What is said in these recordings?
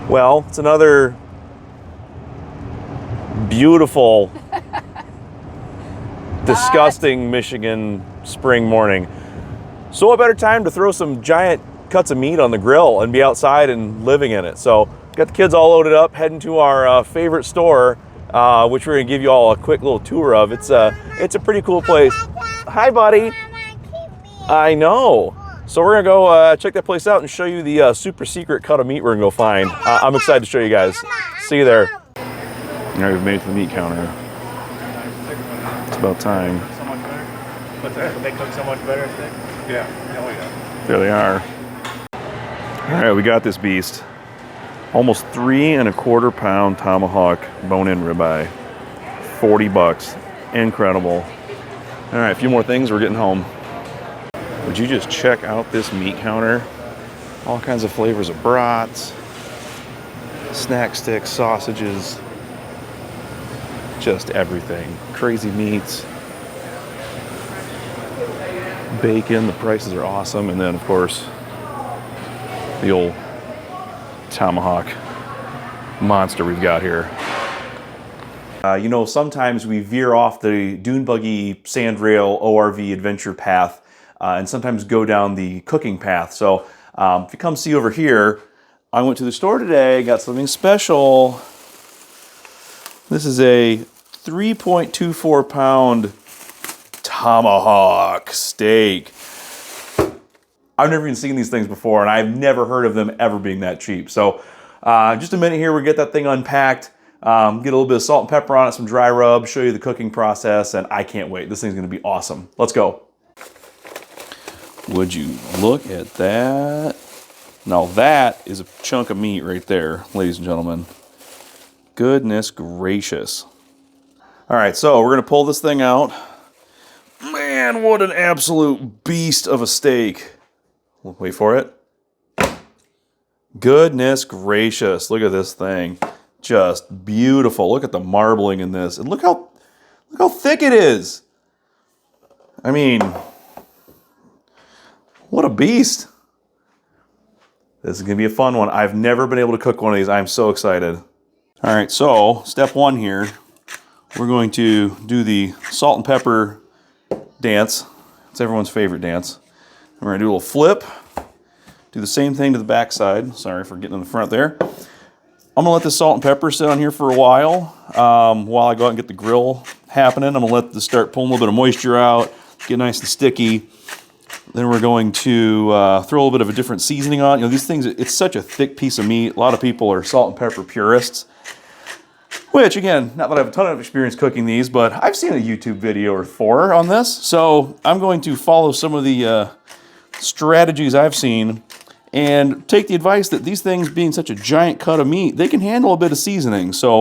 Well, it's another beautiful, disgusting Michigan spring morning. So what better time to throw some giant cuts of meat on the grill and be outside and living in it. So got the kids all loaded up, heading to our favorite store, which we're gonna give you all a quick little tour of. It's a pretty cool place. Hi, buddy. I know. So we're gonna go check that place out and show you the super secret cut of meat we're gonna go find. I'm excited to show you guys. See you there. All right, we've made it to the meat counter. It's about time. So much better. What's that? They cook so much better, I think. Yeah. Oh yeah. There they are. All right, we got this beast. Almost 3 1/4 pound tomahawk bone-in ribeye. 40 bucks. Incredible. All right, a few more things, we're getting home. Would you just check out this meat counter? All kinds of flavors of brats, snack sticks, sausages, just everything. Crazy meats, bacon, the prices are awesome. And then of course, the old tomahawk monster we've got here. You know, sometimes we veer off the dune buggy, sandrail, ORV adventure path and sometimes go down the cooking path. So if you come see over here, I went to the store today, got something special. This is a 3.24 pound tomahawk steak. I've never even seen these things before, and I've never heard of them ever being that cheap. So just a minute here, we'll get that thing unpacked, get a little bit of salt and pepper on it, some dry rub, show you the cooking process, and I can't wait. This thing's gonna be awesome. Let's go. Would you look at that? Now that is a chunk of meat right there, ladies and gentlemen. Goodness gracious. All right, so we're gonna pull this thing out. Man, what an absolute beast of a steak. Wait for it. Goodness gracious, look at this thing. Just beautiful. Look at the marbling in this. And look how thick it is. I mean, what a beast. This is gonna be a fun one. I've never been able to cook one of these. I'm so excited. All right, so step one here, we're going to do the salt and pepper dance. It's everyone's favorite dance. We're gonna do a little flip, do the same thing to the back side. Sorry for getting in the front there. I'm gonna let this salt and pepper sit on here for a while I go out and get the grill happening. I'm gonna let this start pulling a little bit of moisture out, get nice and sticky. Then we're going to throw a little bit of a different seasoning on. You know, these things, it's such a thick piece of meat. A lot of people are salt and pepper purists. Which, again, not that I have a ton of experience cooking these, but I've seen a YouTube video or 4 on this. So I'm going to follow some of the strategies I've seen and take the advice that these things, being such a giant cut of meat, they can handle a bit of seasoning. So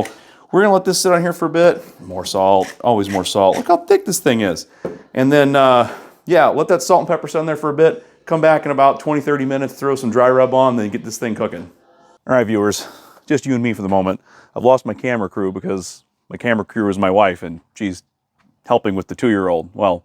we're going to let this sit on here for a bit. More salt, always more salt. Look how thick this thing is. And then, yeah, let that salt and pepper sit on there for a bit. Come back in about 20, 30 minutes, throw some dry rub on, then get this thing cooking. All right, viewers, just you and me for the moment. I've lost my camera crew because my camera crew is my wife, and she's helping with the 2-year-old. Well,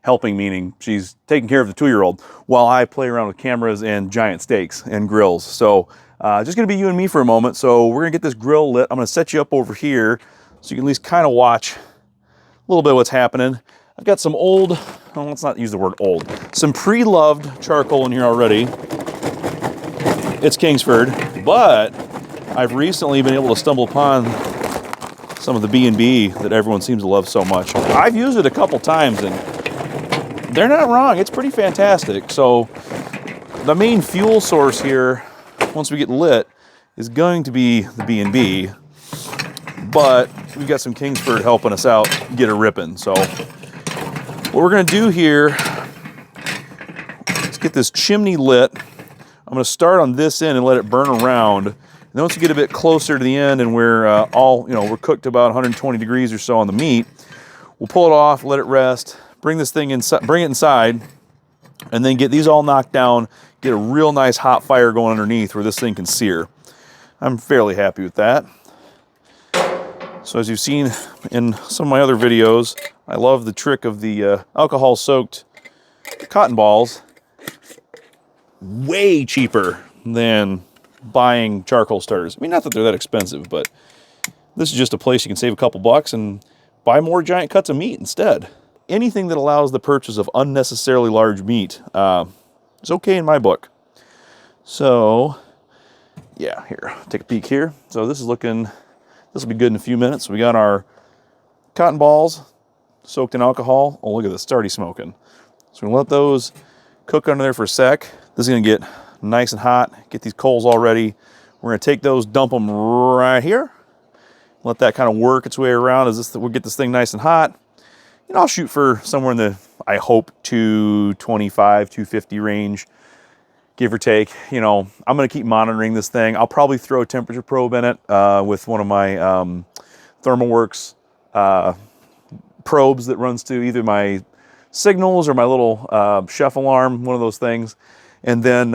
helping meaning she's taking care of the 2-year-old while I play around with cameras and giant steaks and grills. So just gonna be you and me for a moment. So we're gonna get this grill lit. I'm gonna set you up over here so you can at least kind of watch a little bit of what's happening. I've got some old, well, let's not use the word old, some pre-loved charcoal in here already. It's Kingsford, but I've recently been able to stumble upon some of the B&B that everyone seems to love so much. I've used it a couple times and they're not wrong. It's pretty fantastic. So the main fuel source here, once we get lit, is going to be the B&B, but we've got some Kingsford helping us out get a ripping. So what we're gonna do here, let's get this chimney lit. I'm gonna start on this end and let it burn around. And then once we get a bit closer to the end and we're we're cooked about 120 degrees or so on the meat, we'll pull it off, let it rest, bring this thing inside, bring it inside, and then get these all knocked down, get a real nice hot fire going underneath where this thing can sear. I'm fairly happy with that. So as you've seen in some of my other videos, I love the trick of the alcohol-soaked cotton balls. Way cheaper than buying charcoal starters. I mean, not that they're that expensive, but this is just a place you can save a couple bucks and buy more giant cuts of meat instead. Anything that allows the purchase of unnecessarily large meat is okay in my book. So, yeah, here, take a peek here. So this will be good in a few minutes. We got our cotton balls soaked in alcohol. Oh, look at this, it's already smoking. So we're gonna let those cook under there for a sec. This is gonna get nice and hot, get these coals all ready. We're gonna take those, dump them right here. Let that kind of work its way around as we'll get this thing nice and hot. And I'll shoot for somewhere in the, I hope, 225, 250 range, give or take. You know, I'm gonna keep monitoring this thing. I'll probably throw a temperature probe in it with one of my ThermalWorks probes that runs to either my signals or my little chef alarm, one of those things. And then,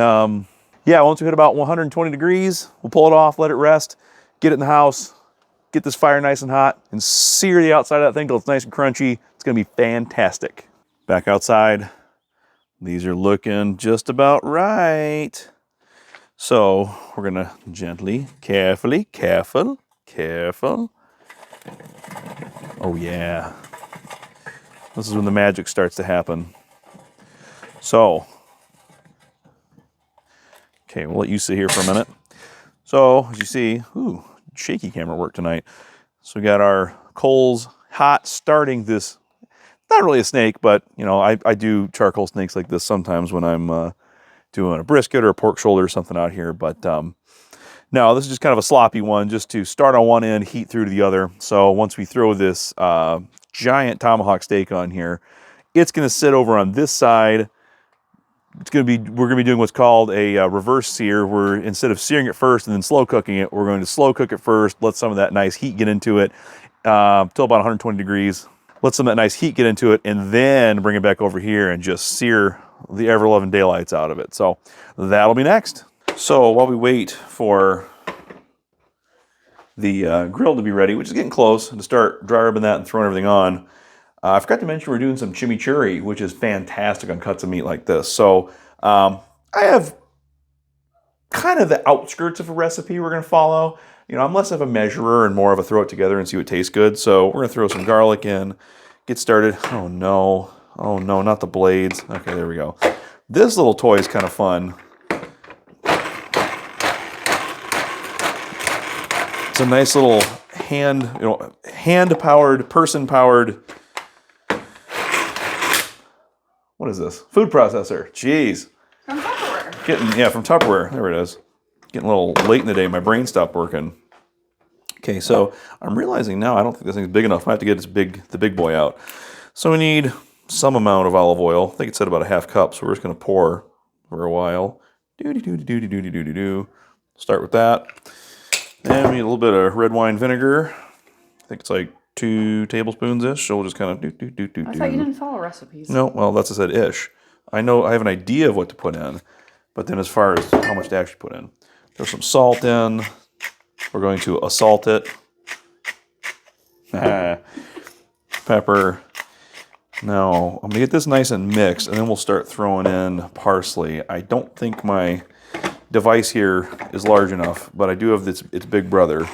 yeah, once we hit about 120 degrees, we'll pull it off, let it rest, get it in the house, get this fire nice and hot, and sear the outside of that thing till it's nice and crunchy. It's gonna be fantastic. Back outside, these are looking just about right. So we're gonna gently, careful. Oh yeah. This is when the magic starts to happen. So, okay, we'll let you sit here for a minute. So, as you see, ooh, shaky camera work tonight. So we got our coals hot, starting this, not really a snake, but you know, I do charcoal snakes like this sometimes when I'm doing a brisket or a pork shoulder or something out here. But no, this is just kind of a sloppy one, just to start on one end, heat through to the other. So once we throw this giant tomahawk steak on here, it's gonna sit over on this side. We're gonna be doing what's called a reverse sear, where instead of searing it first and then slow cooking it, we're going to slow cook it first, let some of that nice heat get into it till about 120 degrees. Let some of that nice heat get into it, and then bring it back over here and just sear the ever-loving daylights out of it. So that'll be next. So while we wait for the grill to be ready, which is getting close, to start dry rubbing that and throwing everything on, I forgot to mention we're doing some chimichurri, which is fantastic on cuts of meat like this. So I have kind of the outskirts of a recipe we're going to follow. You know, I'm less of a measurer and more of a throw it together and see what tastes good. So we're going to throw some garlic in, get started. Oh no, not the blades. Okay, there we go. This little toy is kind of fun. It's a nice little hand-powered, person-powered, what is this? Food processor. Jeez. From Tupperware. From Tupperware. There it is. Getting a little late in the day. My brain stopped working. Okay, so I'm realizing now I don't think this thing's big enough. I have to get the big boy out. So we need some amount of olive oil. I think it said about a half cup, so we're just going to pour for a while. Start with that. And we need a little bit of red wine vinegar. I think it's like 2 tablespoons-ish. So we'll just kind of I thought you didn't follow recipes. No, well, that's what I said ish. I know I have an idea of what to put in, but then as far as how much to actually put in, there's some salt in. We're going to assault it. Pepper. Now, I'm going to get this nice and mixed, and then we'll start throwing in parsley. I don't think my device here is large enough, but I do have its big brother.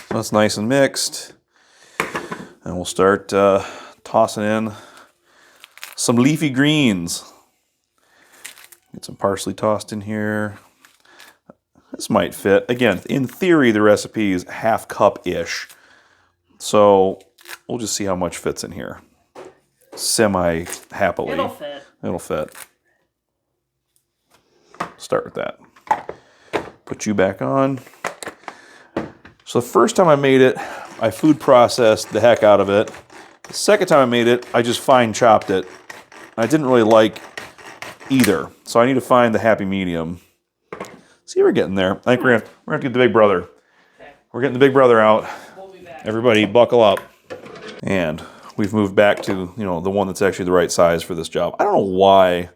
So that's nice and mixed. And we'll start tossing in some leafy greens. Get some parsley tossed in here. This might fit. Again, in theory, the recipe is half cup-ish. So we'll just see how much fits in here. Semi-happily. It'll fit. It'll fit. Start with that. Put you back on. So the first time I made it, I food processed the heck out of it. The second time I made it, I just fine chopped it. I didn't really like either. So I need to find the happy medium. See, we're getting there. I think we're gonna have to get the big brother. Okay. We're getting the big brother out. We'll be back. Everybody buckle up. And we've moved back to, you know, the one that's actually the right size for this job. I don't know why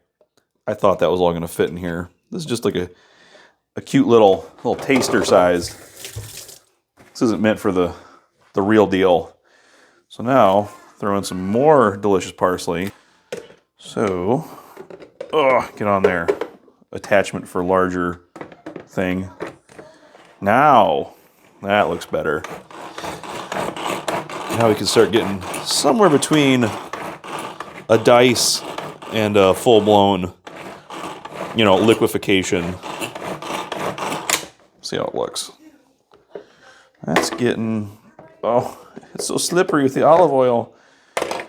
I thought that was all gonna fit in here. This is just like a cute little taster size. This isn't meant for the real deal. So now, throw in some more delicious parsley. So, Oh, get on there. Attachment for larger thing. Now, that looks better. Now we can start getting somewhere between a dice and a full-blown, you know, liquefaction. See how it looks. That's getting, oh, it's so slippery with the olive oil.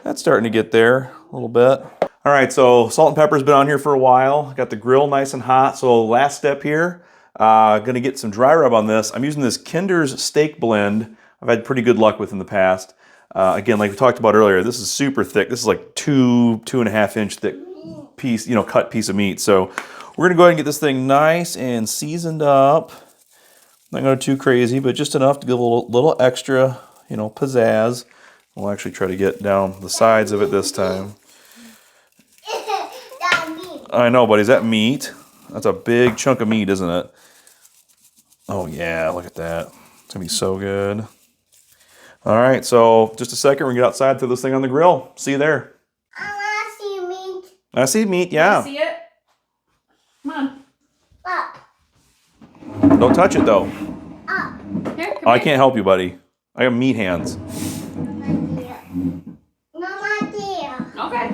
That's starting to get there a little bit. All right, so salt and pepper's been on here for a while. Got the grill nice and hot. So last step here, gonna get some dry rub on this. I'm using this Kinder's steak blend. I've had pretty good luck with in the past. Again, like we talked about earlier, this is super thick. This is like 2.5 inch thick piece, you know, cut piece of meat. So we're gonna go ahead and get this thing nice and seasoned up. Not going too crazy, but just enough to give a little extra, you know, pizzazz. We'll actually try to get down the sides of it this time. I know, buddy. Is that meat? That's a big chunk of meat, isn't it? Oh, yeah. Look at that. It's going to be so good. All right. So just a second. We're going to get outside, throw this thing on the grill. See you there. I want to see meat. I see meat, yeah. See it? Come on. Up. Don't touch it, though. Up. Here, come I here. can't help you, buddy. I got meat hands. Mama dear. Okay.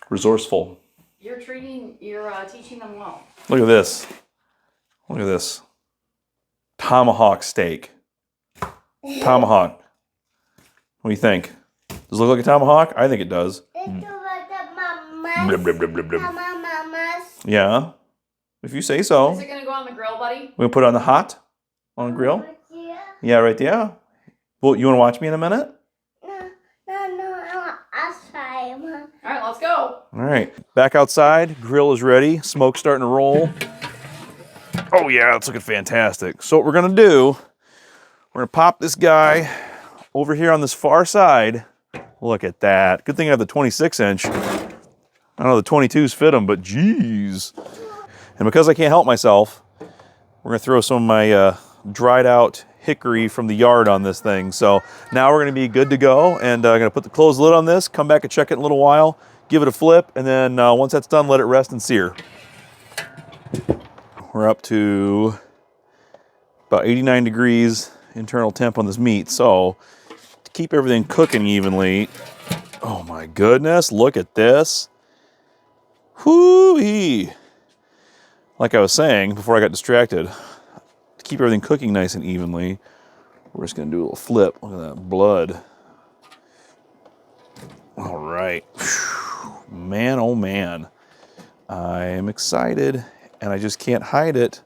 Resourceful. You're teaching them well. Look at this. Look at this. Tomahawk steak. Tomahawk. What do you think? Does it look like a tomahawk? I think it does. It's like mama's. Blub, blub, blub, blub, blub. Mama's. Yeah. If you say so. Is it gonna go on the grill, buddy? We're gonna put it on the hot? On the grill? Yeah, right there. Well, you wanna watch me in a minute? No, I want outside, Mom. All right, let's go. All right. Back outside. Grill is ready. Smoke's starting to roll. Oh yeah, it's looking fantastic. So what we're gonna do, we're gonna pop this guy over here on this far side. Look at that. Good thing I have the 26 inch. I know the 22s fit them, but geez. And because I can't help myself, we're gonna throw some of my dried out hickory from the yard on this thing. So now we're gonna be good to go, and I'm gonna put the closed lid on this, come back and check it in a little while, give it a flip, and then once that's done, let it rest and sear. We're up to about 89 degrees internal temp on this meat. So to keep everything cooking evenly, oh my goodness, look at this. Whoo-wee. Like I was saying before I got distracted, to keep everything cooking nice and evenly, we're just gonna do a little flip. Look at that blood. All right. Whew. Man, oh man. I am excited and I just can't hide it.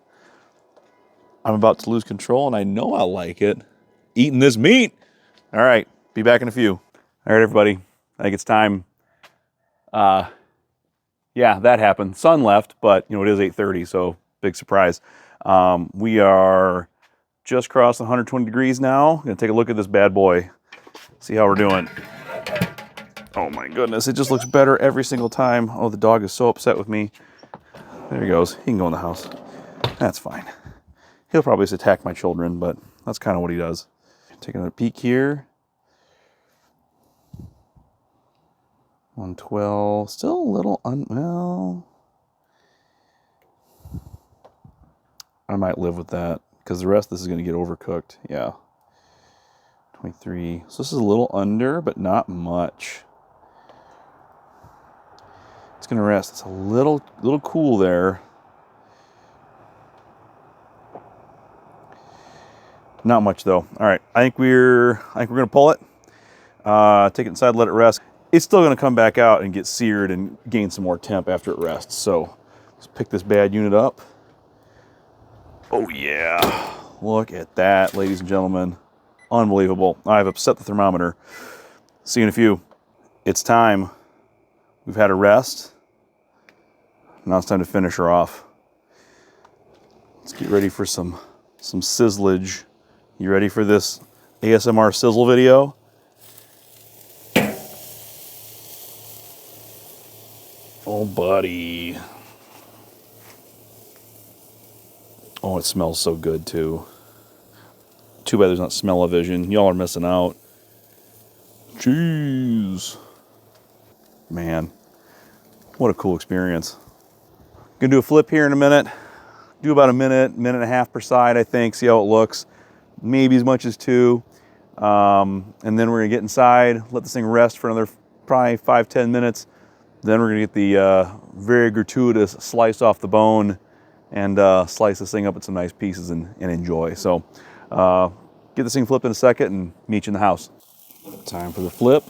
I'm about to lose control and I know I like it. Eating this meat. All right, be back in a few. All right, everybody, I think it's time. Yeah, that happened. Sun left, but you know, it is 8:30, so big surprise. We are just crossed 120 degrees now. Gonna take a look at this bad boy. See how we're doing. Oh my goodness, it just looks better every single time. Oh, the dog is so upset with me. There he goes. He can go in the house. That's fine. He'll probably just attack my children, but that's kind of what he does. Taking a peek here. 112. Still a little well. I might live with that because the rest of this is going to get overcooked. Yeah. 23. So this is a little under, but not much. It's going to rest. It's a little cool there. Not much though. All right, I think we're gonna pull it, take it inside, let it rest. It's still gonna come back out and get seared and gain some more temp after it rests. So let's pick this bad unit up. Oh yeah, look at that, ladies and gentlemen. Unbelievable. I've upset the thermometer. See you in a few. It's time. We've had a rest. Now it's time to finish her off. Let's get ready for some sizzlage. You ready for this ASMR sizzle video? Oh, buddy. Oh, it smells so good, too. Too bad there's not smell-o-vision. Y'all are missing out. Jeez. Man, what a cool experience. Gonna do a flip here in a minute. Do about a minute and a half per side, I think. See how it looks. Maybe as much as 2. And then we're gonna get inside, let this thing rest for another probably 5-10 minutes. Then we're gonna get the very gratuitous slice off the bone and slice this thing up in some nice pieces and enjoy. So get this thing flipped in a second and meet you in the house. Time for the flip.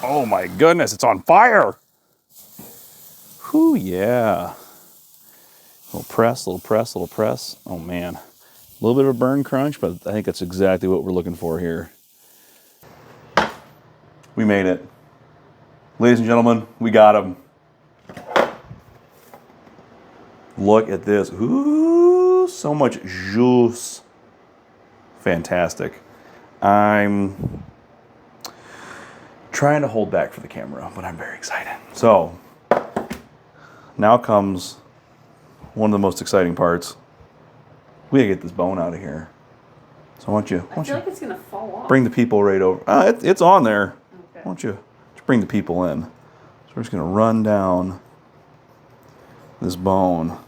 Oh my goodness, it's on fire. Whew, yeah. Little press, little press, little press. Oh man, a little bit of a burn crunch, but I think that's exactly what we're looking for here. We made it. Ladies and gentlemen, we got him. Look at this. Ooh, so much juice. Fantastic. I'm trying to hold back for the camera, but I'm very excited. So, now comes one of the most exciting parts. We gotta get this bone out of here. So why don't you like it's gonna fall off. bring the people right over. It's on there. Okay. Why don't you just bring the people in? So we're just gonna run down this bone.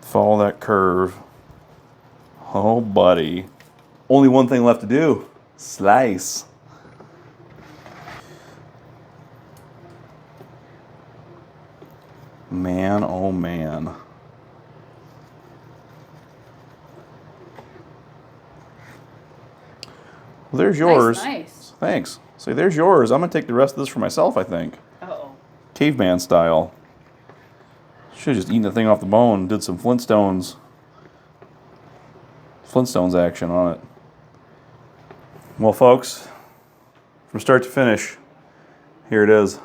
Follow that curve. Oh, buddy. Only one thing left to do. Slice. Man, oh man. Well, there's yours. Nice. Thanks. See, there's yours. I'm gonna take the rest of this for myself, I think. Uh-oh. Caveman style. Should have just eaten the thing off the bone, did some Flintstones action on it. Well, folks, from start to finish, here it is.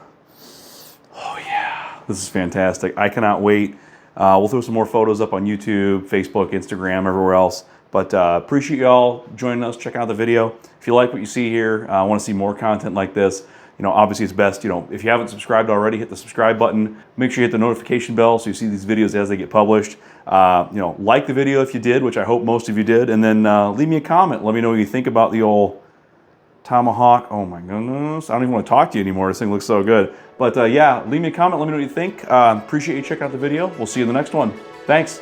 Oh yeah, this is fantastic. I cannot wait. We'll throw some more photos up on YouTube, Facebook, Instagram, everywhere else. But appreciate y'all joining us, checking out the video. If you like what you see here, want to see more content like this, obviously it's best, if you haven't subscribed already, hit the subscribe button. Make sure you hit the notification bell so you see these videos as they get published. Like the video if you did, which I hope most of you did, and then leave me a comment. Let me know what you think about the old Tomahawk. Oh my goodness, I don't even want to talk to you anymore. This thing looks so good. But yeah, leave me a comment. Let me know what you think. Appreciate you checking out the video. We'll see you in the next one. Thanks.